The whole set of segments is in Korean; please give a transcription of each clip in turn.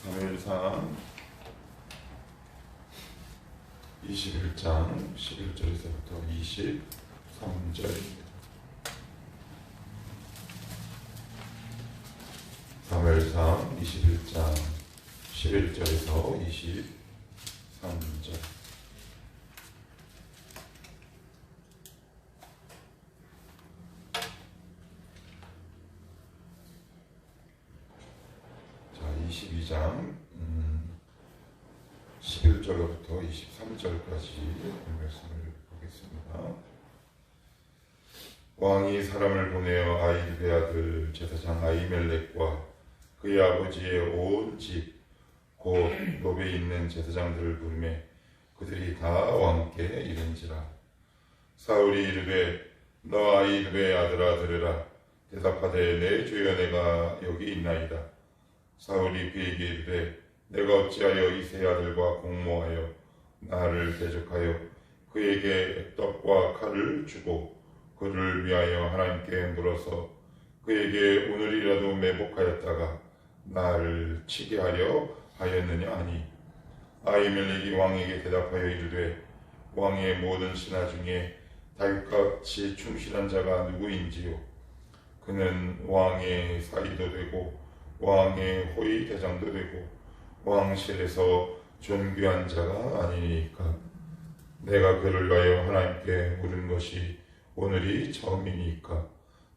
사무엘상 21장 11절에서부터 23절입니다. 사무엘상 21장 11절에서 23절. 자, 22장 11절부터 23절까지 말씀을 보겠습니다. 왕이 사람을 보내어 아이드의 아들 제사장 아히멜렉과 그의 아버지의 온 집 곧 노베에 있는 제사장들을 부르매 그들이 다 왕께 이른지라. 사울이 이르되 너 아히드의 아들아 들으라. 대답하되 내 주여 내가 여기 있나이다. 사울이 그에게 이르되 내가 어찌하여 이 세 아들과 공모하여 나를 대적하여 그에게 떡과 칼을 주고 그를 위하여 하나님께 물어서 그에게 오늘이라도 매복하였다가 나를 치게 하려 하였느냐 하니, 아히멜렉이 왕에게 대답하여 이르되 왕의 모든 신하 중에 다윗같이 충실한 자가 누구인지요? 그는 왕의 사위도 되고 왕의 호위 대장도 되고 왕실에서 존귀한 자가 아니니까. 내가 그를 위하여 하나님께 물은 것이 오늘이 처음이니까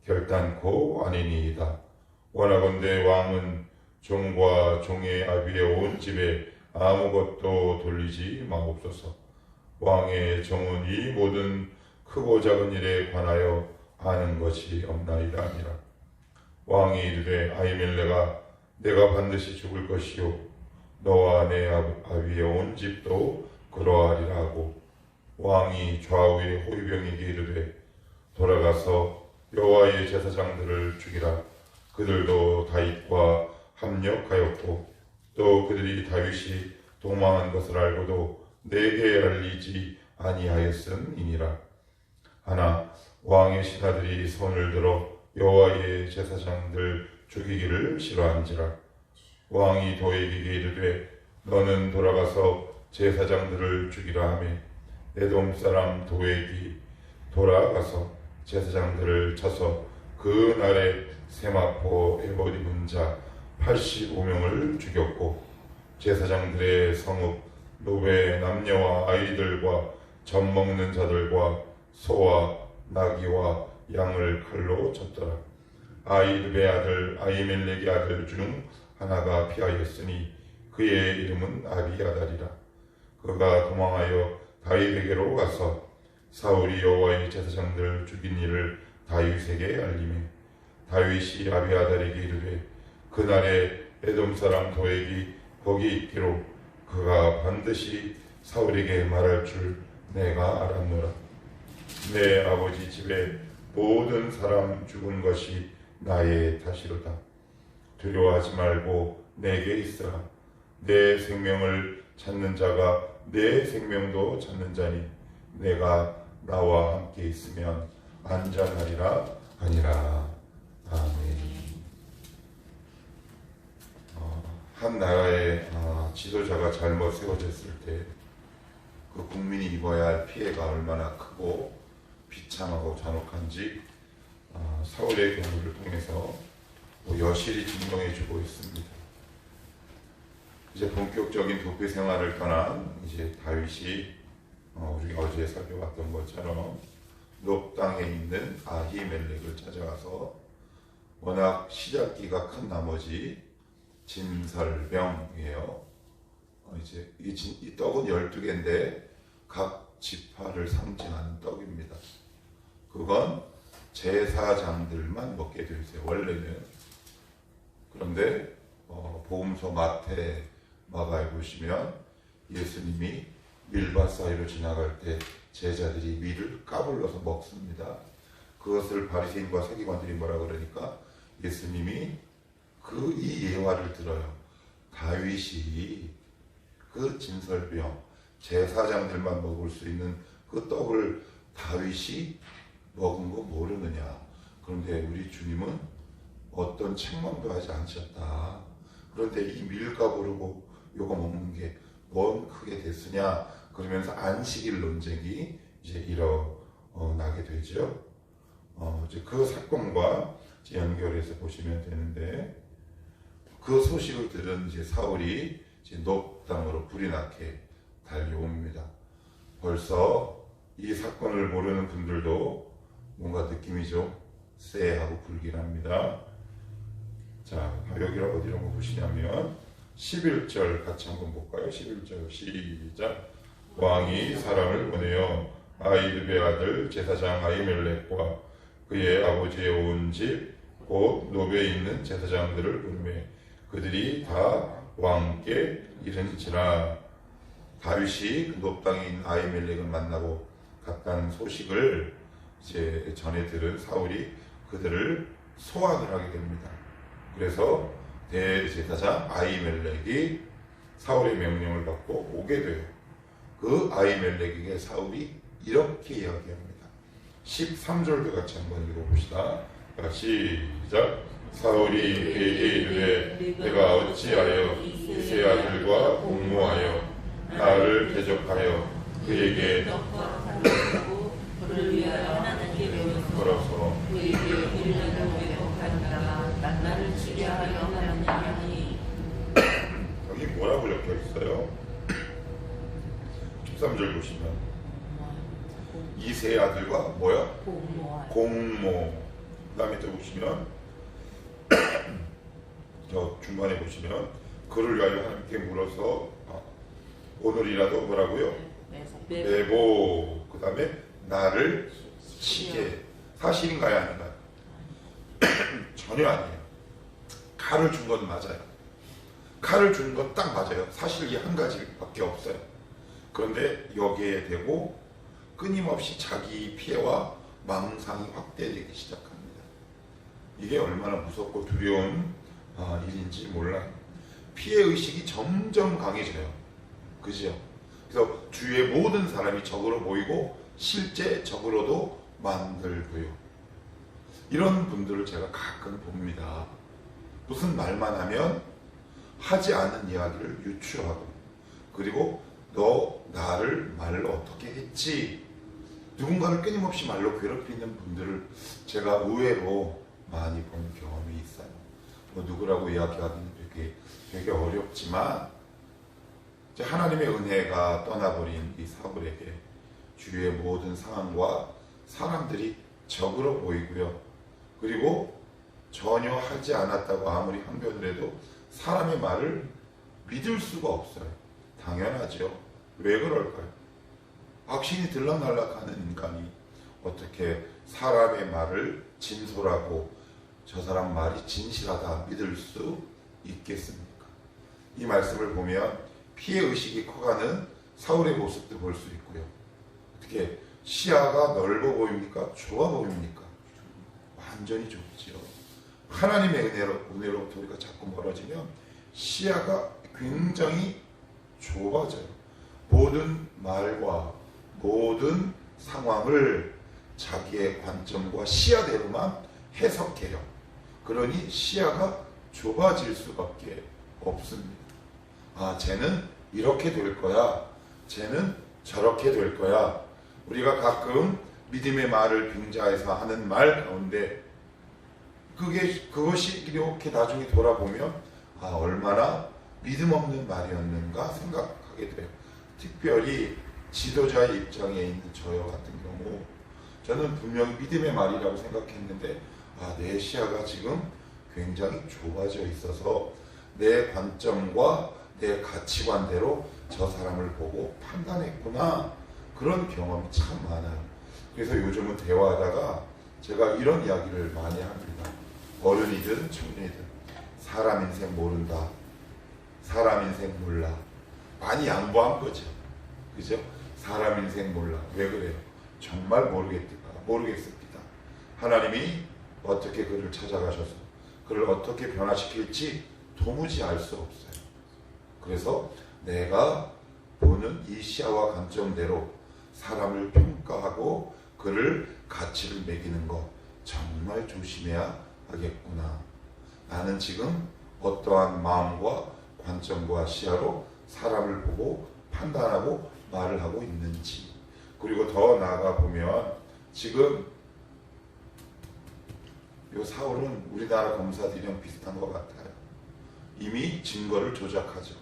결단코 아니니이다. 원하건대 왕은 종과 종의 아비의 온 집에 아무것도 돌리지 마옵소서. 왕의 종은 이 모든 크고 작은 일에 관하여 아는 것이 없나이다 하니라. 왕이 이르되 아히멜렉아 내가 반드시 죽을 것이요 너와 내 아비의 온 집도 그러하리라 하고, 왕이 좌우의 호위병에게 이르되 돌아가서 여호와의 제사장들을 죽이라. 그들도 다윗과 합력하였고 또 그들이 다윗이 도망한 것을 알고도 내게 알리지 아니하였음이니라. 하나 왕의 신하들이 손을 들어 여호와의 제사장들 죽이기를 싫어한지라. 왕이 도에게 이르되 너는 돌아가서 제사장들을 죽이라 하매 에돔 사람 도액이 돌아가서 제사장들을 쳐서 그 날에 세마포 에봇 입은 자 85명을 죽였고, 제사장들의 성읍 노베 남녀와 아이들과 젖 먹는 자들과 소와 나귀와 양을 칼로 쳤더라. 아히드의 아들 아히멜렉의 아들 중 하나가 피하였으니 그의 이름은 아비아달이라. 그가 도망하여 다윗에게로 가서 사울이 여호와의 제사장들을 죽인 일을 다윗에게 알리매 다윗이 아비아달에게 이르되 그날에 에돔 사람 도액이 거기 있기로 그가 반드시 사울에게 말할 줄 내가 알았노라. 내 아버지 집에 모든 사람 죽은 것이 나의 탓이로다. 두려워하지 말고 내게 있으라. 내 생명을 찾는 자가 내 생명도 찾는 자니 내가 나와 함께 있으면 안전하리라 하니라. 아멘. 한 나라의 지도자가 잘못 세워졌을 때 그 국민이 입어야 할 피해가 얼마나 크고 비참하고 잔혹한지 사울의 경우를 통해서 여실히 증명해주고 있습니다. 이제 본격적인 도피 생활을 떠난 이제 다윗이 우리가 어제 살펴봤던 것처럼 높 땅에 있는 아히멜렉을 찾아가서 워낙 시작기가 큰 나머지 진설병이에요. 이제 이 떡은 12개인데 각 지파를 상징하는 떡입니다. 그건 제사장들만 먹게 되어 있어요, 원래는. 그런데 복음서 마태, 마가에 보시면 예수님이 밀밭 사이로 지나갈 때 제자들이 밀을 까불러서 먹습니다. 그것을 바리새인과 서기관들이 뭐라 그러니까 예수님이 이 예화를 들어요. 다윗이 그 진설병, 제사장들만 먹을 수 있는 그 떡을 다윗이 먹은 거 모르느냐. 그런데 우리 주님은 어떤 책망도 하지 않으셨다. 그런데 이 밀가루고 르 요거 먹는 게 뭔 크게 됐으냐 그러면서 안식일 논쟁이 이제 일어나게 되죠. 이제 그 사건과 이제 연결해서 보시면 되는데, 그 소식을 들은 이제 사울이 이제 높 땅으로 불이 나게 달려옵니다. 벌써 이 사건을 모르는 분들도 뭔가 느낌이 좀 쎄하고 불길합니다. 자, 여기를 어디로 보시냐면 11절 같이 한번 볼까요? 11절 시작. 왕이 사람을 보내어 아이드의 아들 제사장 아히멜렉과 그의 아버지의 온 집 곧 노베에 있는 제사장들을 부르매 그들이 다 왕께 이른지라. 다윗이 그 높 땅에 있는 아히멜렉을 만나고 갔다는 소식을 이제 전에 들은 사울이 그들을 소환을 하게 됩니다. 그래서 대제사장 아히멜렉이 사울의 명령을 받고 오게 돼요. 그 아히멜렉에게 사울이 이렇게 이야기합니다. 13절도 같이 한번 읽어봅시다. 시작. 사울이 그에게 이르되 내가 어찌하여 이세 아들과 공모하여 나를 대적하여 그에게 그를 위하여 하나님께 걸어서 그에게 이르려고 왜곡하다가 나를 죽게 하려 하느냐니. 여기 뭐라고 적혀 있어요? 13절 보시면 이세 아들과 뭐야? 공모. 그 다음에 또 보시면 저 중간에 보시면 그를 위하여 하나님께 물어서 오늘이라도 뭐라고요? 내보. 그 다음에 나를 치게. 사실인가요 아닌가요? 전혀 아니에요. 칼을 준 건 맞아요. 칼을 준 건 딱 맞아요. 사실 이 한 가지밖에 없어요. 그런데 여기에 대고 끊임없이 자기 피해와 망상이 확대되기 시작합니다. 이게 얼마나 무섭고 두려운 일인지 몰라요. 피해의식이 점점 강해져요. 그죠? 그래서 주위의 모든 사람이 적으로 보이고 실제 적으로도 만들고요. 이런 분들을 제가 가끔 봅니다. 무슨 말만 하면 하지 않은 이야기를 유추하고, 그리고 너 나를 말로 어떻게 했지? 누군가를 끊임없이 말로 괴롭히는 분들을 제가 의외로 많이 본 경험이 있어요. 뭐 누구라고 이야기하기는 되게 어렵지만, 이제 하나님의 은혜가 떠나버린 이 사울에게 주위의 모든 상황과 사람들이 적으로 보이고요. 그리고 전혀 하지 않았다고 아무리 항변을 해도 사람의 말을 믿을 수가 없어요. 당연하죠. 왜 그럴까요? 악신이 들락날락하는 인간이 어떻게 사람의 말을 진솔하고 저 사람 말이 진실하다 믿을 수 있겠습니까? 이 말씀을 보면 피해의식이 커가는 사울의 모습도 볼 수 있고요. 어떻게 시야가 넓어 보입니까? 좁아 보입니까? 완전히 좁지요. 하나님의 은혜로부터 우리가 자꾸 멀어지면 시야가 굉장히 좁아져요. 모든 말과 모든 상황을 자기의 관점과 시야대로만 해석해요. 그러니 시야가 좁아질 수밖에 없습니다. 쟤는 이렇게 될 거야. 쟤는 저렇게 될 거야. 우리가 가끔 믿음의 말을 빙자해서 하는 말 가운데 그것이 이렇게 나중에 돌아보면 얼마나 믿음 없는 말이었는가 생각하게 돼요. 특별히 지도자의 입장에 있는 저와 같은 경우 저는 분명히 믿음의 말이라고 생각했는데 내 시야가 지금 굉장히 좁아져 있어서 내 관점과 내 가치관대로 저 사람을 보고 판단했구나. 그런 경험이 참 많아요. 그래서 요즘은 대화하다가 제가 이런 이야기를 많이 합니다. 어른이든 청년이든 사람 인생 모른다. 사람 인생 몰라. 많이 양보한 거죠. 그죠? 사람 인생 몰라. 왜 그래요? 정말 모르겠습니다. 하나님이 어떻게 그를 찾아가셔서 그를 어떻게 변화시킬지 도무지 알 수 없어요. 그래서 내가 보는 이 시야와 관점대로 사람을 평가하고 그를 가치를 매기는 것 정말 조심해야 하겠구나. 나는 지금 어떠한 마음과 관점과 시야로 사람을 보고 판단하고 말을 하고 있는지. 그리고 더 나아가 보면 지금 요 사울은 우리나라 검사들이랑 비슷한 것 같아요. 이미 증거를 조작하죠.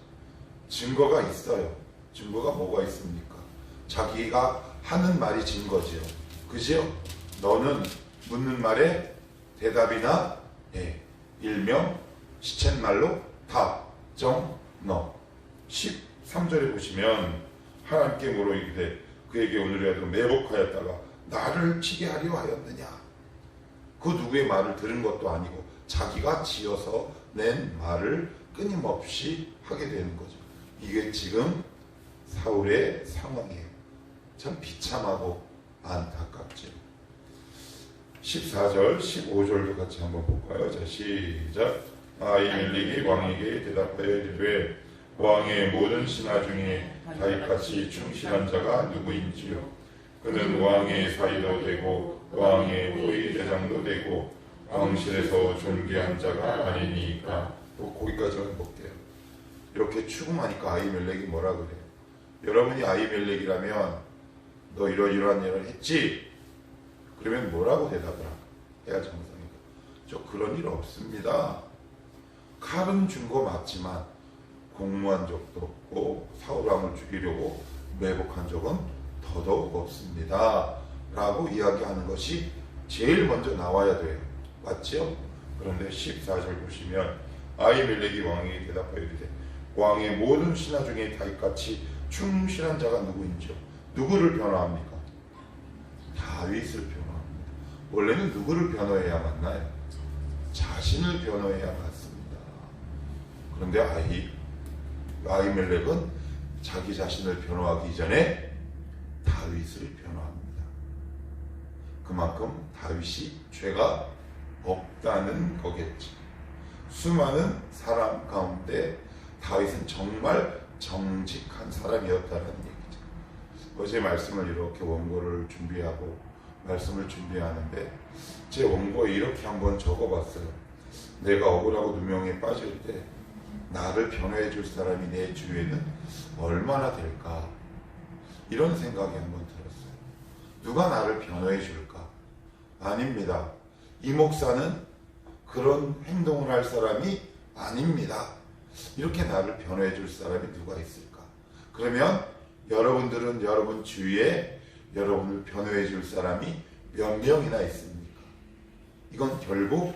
증거가 있어요. 증거가 뭐가 있습니까? 자기가 하는 말이 증거지요. 그죠? 너는 묻는 말에 대답이나 일명 시쳇말로 답, 정, 너. 13절에 보시면 하나님께 물어 이르되 그에게 오늘이라도 매복하였다가 나를 치게 하려 하였느냐. 그 누구의 말을 들은 것도 아니고 자기가 지어서 낸 말을 끊임없이 하게 되는 거죠. 이게 지금 사울의 상황이에요. 참 비참하고 안타깝죠. 14절, 15절도 같이 한번 볼까요? 자, 시작. 아히멜렉이 왕에게 대답하여 이르되 왕의 모든 신하 중에 다윗같이 충실한 자가 누구인지요? 그는 왕의 사이도 되고 왕의 호위 대장도 되고 왕실에서 존귀한 자가 아니니까. 또 거기까지만 볼게요. 이렇게 추궁하니까 아히멜렉이 뭐라 그래요? 여러분이 아히멜렉이라면 너 이러이러한 일을 했지? 그러면 뭐라고 대답을 해야 정상인가? 저 그런 일 없습니다. 칼은 준 거 맞지만 공무한 적도 없고 사울왕을 죽이려고 매복한 적은 더더욱 없습니다. 라고 이야기하는 것이 제일 먼저 나와야 돼요. 맞죠? 그런데 14절 보시면 아히멜렉이 왕에게 대답하여 이르되 왕의 모든 신하 중에 다윗같이 충실한 자가 누구인지요? 누구를 변호합니까? 다윗을 변호합니다. 원래는 누구를 변호해야 맞나요? 자신을 변호해야 맞습니다. 그런데 아히멜렉은 자기 자신을 변호하기 이전에 다윗을 변호합니다. 그만큼 다윗이 죄가 없다는 거겠죠. 수많은 사람 가운데 다윗은 정말 정직한 사람이었다는 얘기죠. 어제 말씀을 이렇게 원고를 준비하고 말씀을 준비하는데 제 원고에 이렇게 한번 적어봤어요. 내가 억울하고 누명에 빠질 때 나를 변호해 줄 사람이 내 주위에는 얼마나 될까? 이런 생각이 한번 들었어요. 누가 나를 변호해 줄까? 아닙니다. 이 목사는 그런 행동을 할 사람이 아닙니다. 이렇게 나를 변호해 줄 사람이 누가 있을까? 그러면 여러분들은 여러분 주위에 여러분을 변호해 줄 사람이 몇 명이나 있습니까? 이건 결국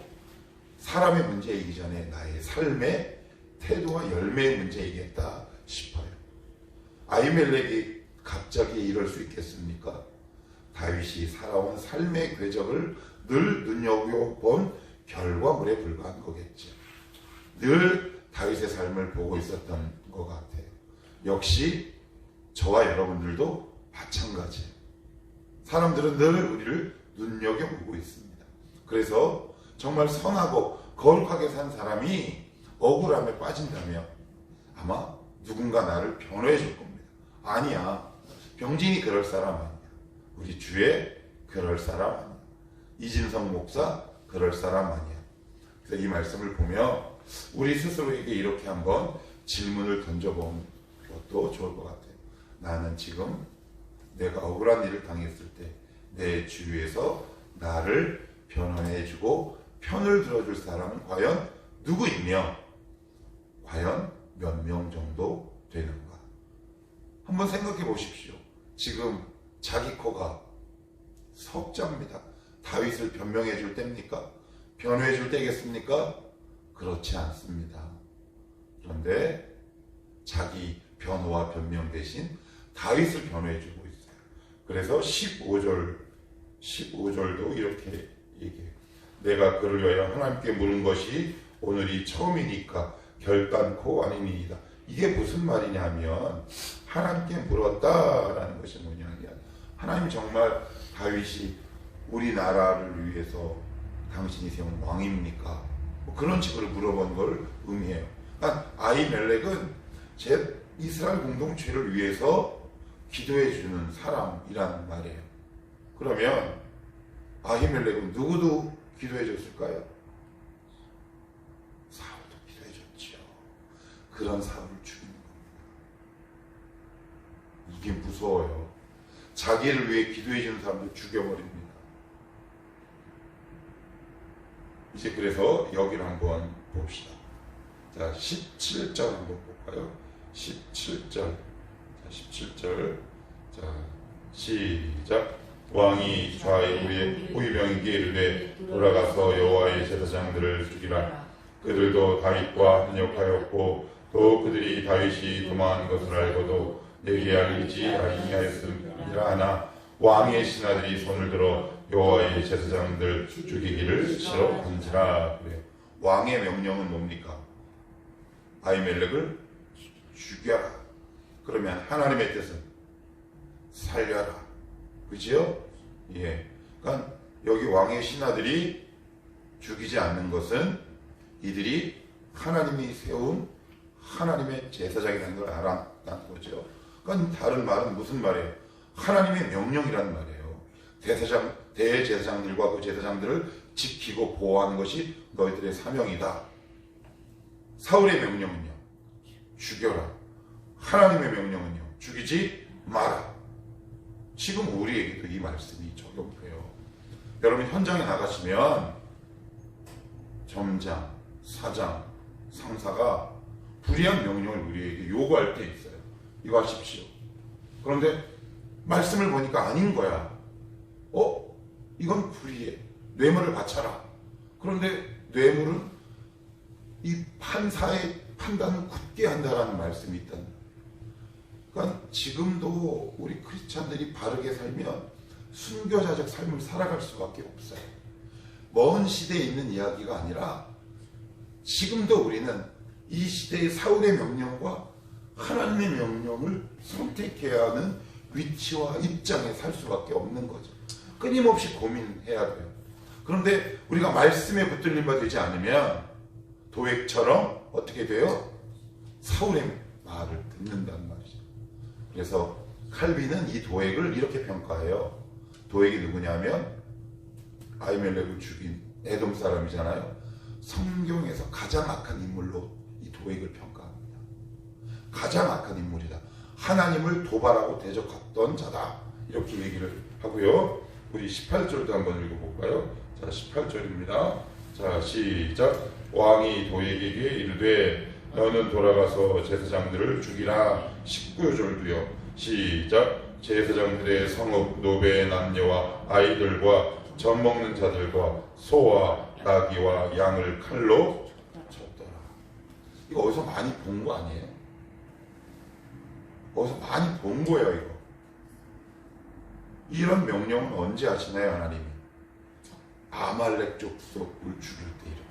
사람의 문제이기 전에 나의 삶의 태도와 열매의 문제이겠다 싶어요. 아히멜렉이 갑자기 이럴 수 있겠습니까? 다윗이 살아온 삶의 궤적을 늘 눈여겨본 결과물에 불과한 거겠죠. 늘 다윗의 삶을 보고 있었던 것 같아요. 역시 저와 여러분들도 마찬가지예요. 사람들은 늘 우리를 눈여겨보고 있습니다. 그래서 정말 선하고 거룩하게 산 사람이 억울함에 빠진다면 아마 누군가 나를 변호해 줄 겁니다. 아니야. 병진이 그럴 사람 아니야. 우리 주에 그럴 사람 아니야. 이진성 목사 그럴 사람 아니야. 그래서 이 말씀을 보면 우리 스스로에게 이렇게 한번 질문을 던져보는 것도 좋을 것 같아요. 나는 지금 내가 억울한 일을 당했을 때 내 주위에서 나를 변호해주고 편을 들어줄 사람은 과연 누구이며 과연 몇 명 정도 되는가? 한번 생각해 보십시오. 지금 자기 코가 석자입니다. 다윗을 변명해 줄 때입니까? 변호해 줄 때겠습니까? 그렇지 않습니다. 그런데 자기 변호와 변명 대신 다윗을 변호해 주고 있어요. 그래서 15절도 이렇게 얘기해요. 내가 그를 위하여 하나님께 물은 것이 오늘이 처음이니까 결단코 아니니이다. 이게 무슨 말이냐면 하나님께 물었다라는 것이 뭐냐면 하나님 정말 다윗이 우리나라를 위해서 당신이 세운 왕입니까? 뭐 그런 식으로 물어본 걸 의미해요. 아히멜렉은 제 이스라엘 공동체를 위해서 기도해 주는 사람이라는 말이에요. 그러면 아히멜렉은 누구도 기도해 줬을까요? 사울도 기도해 그런 사울을 죽이는 겁니다. 이게 무서워요. 자기를 위해 기도해 주는 사람들 죽여버립니다. 이제 그래서 여기를 한번 봅시다. 자, 17절 한번 볼까요? 17절. 자, 17절. 자, 시작. 왕이 좌우의 호위병에게 이르되 돌아가서 여호와의 제사장들을 죽이라. 그들도 다윗과 한역하였고 또 그들이 다윗이 도망한 것을 알고도 내게 알리지 아니하였음이라 하나 왕의 신하들이 손을 들어 여호와의 제사장들 죽이기를 싫어한지라. 그래요. 왕의 명령은 뭡니까? 아히멜렉을 죽여라. 그러면 하나님의 뜻은 살려라. 그지요? 예. 그러니까 여기 왕의 신하들이 죽이지 않는 것은 이들이 하나님이 세운 하나님의 제사장이라는 걸 알았다는 거죠. 그러니까 다른 말은 무슨 말이에요? 하나님의 명령이라는 말이에요. 대제사장들과 그 제사장들을 지키고 보호하는 것이 너희들의 사명이다. 사울의 명령은요, 죽여라. 하나님의 명령은요, 죽이지 마라. 지금 우리에게도 이 말씀이 적용돼요. 여러분 현장에 나가시면 점장, 사장, 상사가 불이한 명령을 우리에게 요구할 때 있어요. 이거 하십시오. 그런데 말씀을 보니까 아닌 거야. 이건 불의해. 뇌물을 바쳐라. 그런데 뇌물은 이 판사의 판단을 굳게 한다라는 말씀이 있다는 거예요. 그러니까 지금도 우리 크리스찬들이 바르게 살면 순교자적 삶을 살아갈 수밖에 없어요. 먼 시대에 있는 이야기가 아니라 지금도 우리는 이 시대의 사울의 명령과 하나님의 명령을 선택해야 하는 위치와 입장에 살 수밖에 없는 거죠. 끊임없이 고민해야 돼요. 그런데 우리가 말씀에 붙들림 바 되지 않으면 도액처럼 어떻게 돼요? 사울의 말을 듣는다는 말이죠. 그래서 칼빈은 이 도액을 이렇게 평가해요. 도액이 누구냐면 아히멜렉을 죽인 에돔 사람이잖아요. 성경에서 가장 악한 인물로 이 도액을 평가합니다. 가장 악한 인물이다. 하나님을 도발하고 대적했던 자다. 이렇게 얘기를 하고요. 우리 18절도 한번 읽어볼까요? 자, 18절입니다. 자, 시작. 왕이 도액에게 이르되 너는 돌아가서 제사장들을 죽이라. 19절도요. 시작. 제사장들의 성읍 노베의 남녀와 아이들과 젖 먹는 자들과 소와 나귀와 양을 칼로 쳤더라. 이거 어디서 많이 본 거 아니에요? 어디서 많이 본 거예요, 이거. 이런 명령은 언제 하시나요, 하나님이? 아말렉 족속을 죽일 때 이렇게.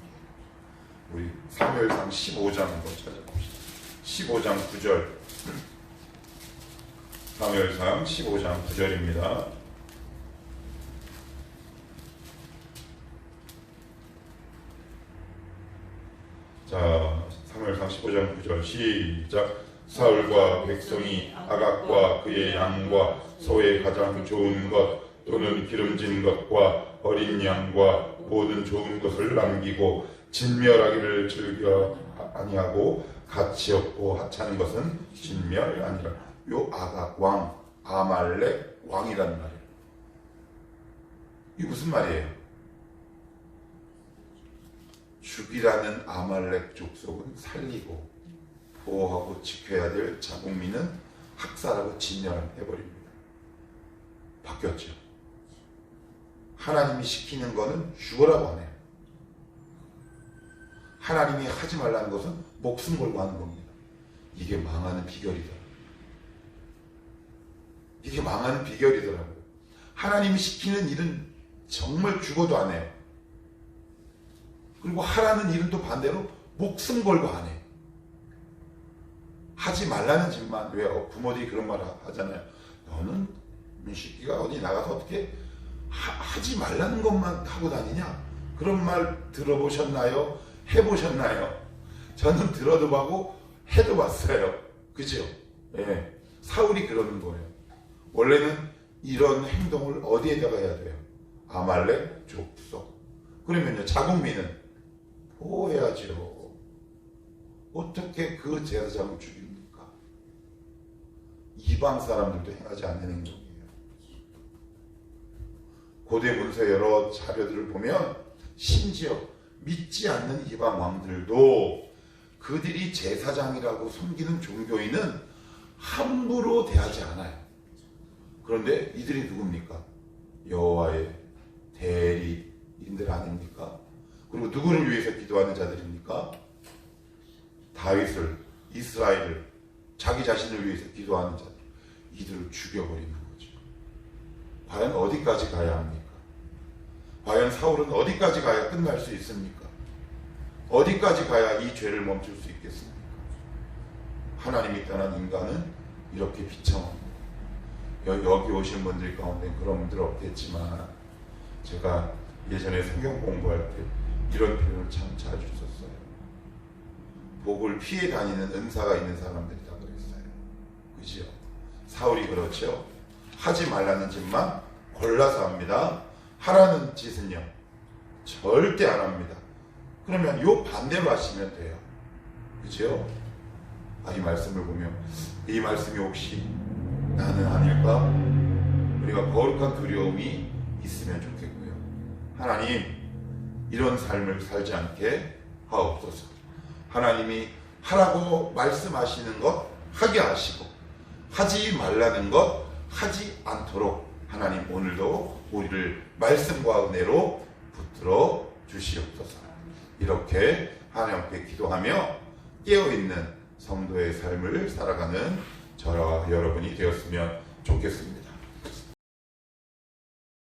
우리 사무엘상 15장 한번 찾아봅시다. 15장 9절. 사무엘상 15장 9절입니다. 자, 사무엘상 15장 9절 시작. 사울과 백성이 아각과 그의 양과 소의 가장 좋은 것 또는 기름진 것과 어린 양과 모든 좋은 것을 남기고 진멸하기를 즐겨 아니하고 가치 없고 하찮은 것은 진멸 아니라. 요 아각 왕, 아말렉 왕이라는 말이에요. 이게 무슨 말이에요? 죽이라는 아말렉 족속은 살리고 보호하고 지켜야 될 자국민은 학살하고 진멸해버립니다. 바뀌었죠. 하나님이 시키는 거는 죽으라고 하네요. 하나님이 하지 말라는 것은 목숨 걸고 하는 겁니다. 이게 망하는 비결이더라고요. 이게 망하는 비결이더라고요. 하나님이 시키는 일은 정말 죽어도 안 해요. 그리고 하라는 일은 또 반대로 목숨 걸고 안 해요. 하지 말라는 짓만. 왜 부모들이 그런 말 하잖아요. 너는 민식이가 어디 나가서 어떻게 하지 말라는 것만 하고 다니냐? 그런 말 들어보셨나요? 해보셨나요? 저는 들어도 보고 해도 봤어요. 그죠? 예. 사울이 그러는 거예요. 원래는 이런 행동을 어디에다가 해야 돼요? 아말렉 족속. 그러면요, 자국민은 보호해야죠. 어떻게 그 제사장을 죽입니까? 이방 사람들도 행하지 않는 행동이에요. 고대 문서 여러 자료들을 보면 심지어 믿지 않는 이방 왕들도 그들이 제사장이라고 섬기는 종교인은 함부로 대하지 않아요. 그런데 이들이 누굽니까? 여호와의 대리인들 아닙니까? 그리고 누구를 위해서 기도하는 자들입니까? 다윗을, 이스라엘을, 자기 자신을 위해서 기도하는 자들. 이들을 죽여버리는 거죠. 과연 어디까지 가야 합니까? 과연 사울은 어디까지 가야 끝날 수 있습니까? 어디까지 가야 이 죄를 멈출 수 있겠습니까? 하나님이 떠난 인간은 이렇게 비참합니다. 여기 오신 분들 가운데 그런 분들 없겠지만 제가 예전에 성경 공부할 때 이런 표현을 참 자주 썼어요. 복을 피해 다니는 은사가 있는 사람들이다 그랬어요. 그죠? 사울이 그렇죠. 하지 말라는 짓만 골라서 합니다. 하라는 짓은요 절대 안 합니다. 그러면 요 반대로 하시면 돼요. 그죠? 이 말씀을 보면 이 말씀이 혹시 나는 아닐까? 우리가 거룩한 두려움이 있으면 좋겠고요. 하나님, 이런 삶을 살지 않게 하옵소서. 하나님이 하라고 말씀하시는 것 하게 하시고 하지 말라는 것 하지 않도록 하나님 오늘도 우리를 말씀과 은혜로 붙들어 주시옵소서. 이렇게 하나님 앞에 기도하며 깨어있는 성도의 삶을 살아가는 저와 여러분이 되었으면 좋겠습니다.